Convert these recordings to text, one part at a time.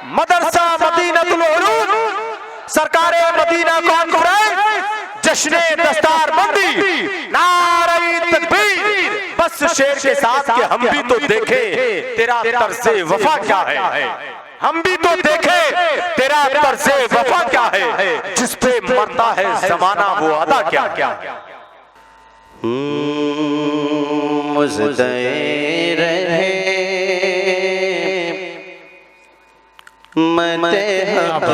मदरसा मदीनतुल उलूम सरकारे Medina conference जश्न दस्तार बंदी नारे तकबीर। बस शेर के साथ के हम भी तो देखे तेरा तर्ज़े वफा क्या है, हम भी तो देखे तेरा तर्ज़े वफा क्या है, जिस पे मरता है ज़माना वो अदा क्या क्या। मुज़दे रहे मते हक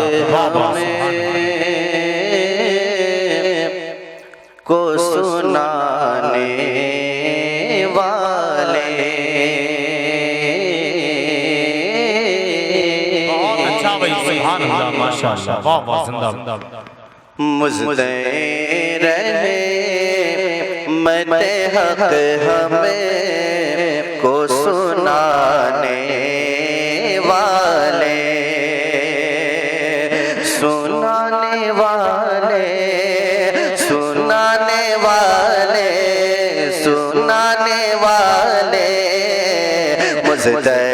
को सुनाने वाले। बहुत अच्छा भाई, सुभान अल्लाह, माशाअल्लाह, वाह वाह, जिंदाबाद। मुज़दे रहे मते हक हमें को सुनाने वाले, सुनाने वाले, सुनाने वाले, सुनाने वाले। मुझदे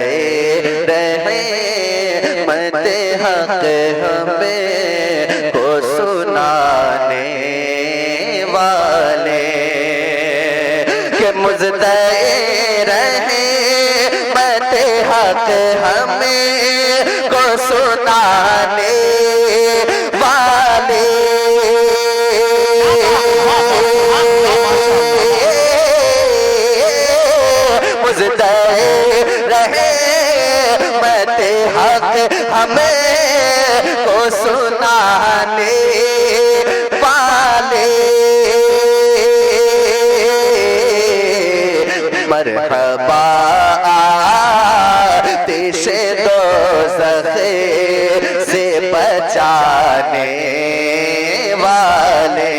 रहे मते हक हमें को सुनाने वाले, के मुझदे रहे मते हक हमें को सुनाने वाले। मुझदे रहे मते हक हमें को सुनाने वाले। मरहबा आतिश दोज़ख से बचाने वाले,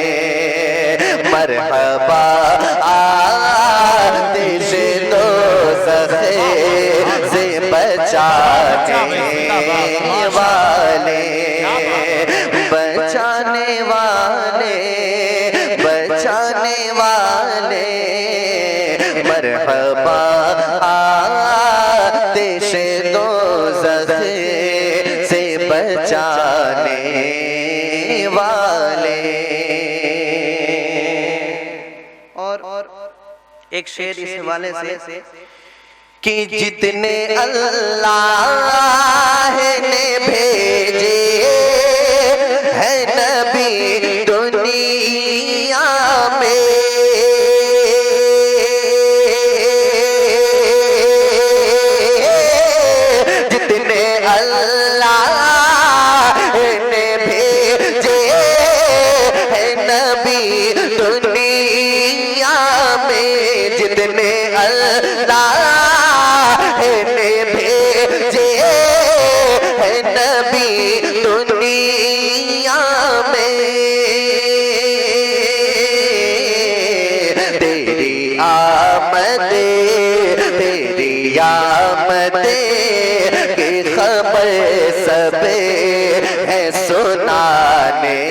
मरहबा आतिश दोज़ख से बचाने वाले, बचाने वाले, बचाने वाले। मरहबा आतिश दोज़ख से बचाने वाले। और एक शेर इस हवाले से कि जितने अल्लाह ने भेजे है नबी दुनिया में, जितने अल्लाह ने भेजे है नबी दुनिया में, जितने अल्लाह ने भेजे है नबी दुनिया में, तेरी आमद, तेरी आमद की खबर सब है सुनाने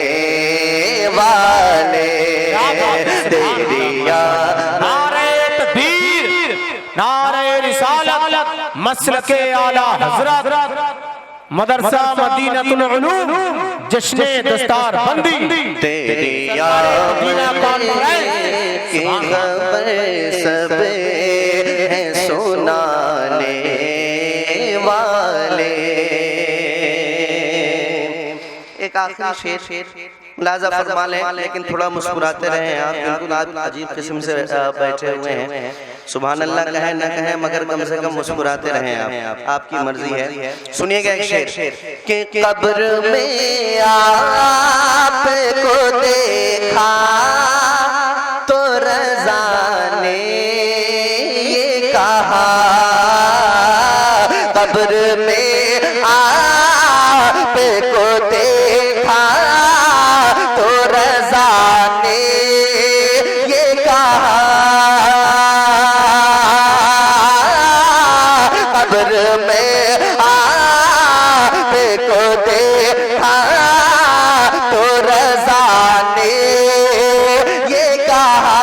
वाले। तेरी नारे तकबीर, नारे रिसालत, मसलके आला हज़रत, मदरसा मदीनतुल उलूम जश्न दस्तार बंदी। तेरी मदीना कॉन्फ्रेंस की खबर सब है सुनाने वाले। एक आखिरी शेर मुलाजा फरमा लें, लेकिन थोड़ा मुस्कुराते रहें आप, बिल्कुल आप अजीब किस्म से बैठे हुए हैं। सुभान अल्लाह कहें न कहें मगर कम से कम मुस्कुराते रहें आप, आपकी मर्जी है। सुनिएगा एक शेर कि कब्र में आपको देखा तो रज़ा ने ये कहा, कब्र में आपको देखा तो रज़ा ने ये कहा, कब्र में आपको देखा तो रज़ा ने ये कहा,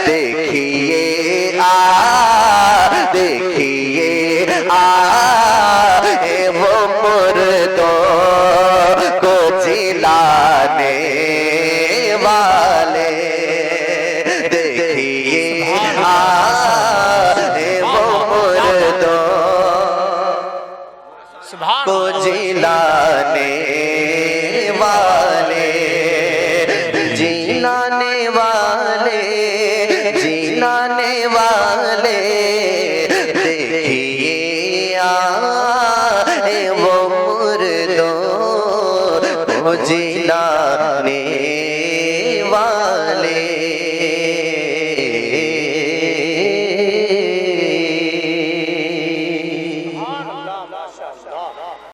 देखिए जिलाने वाले जिलाने वाले देखिए आए वो मुर्दों को जिलाने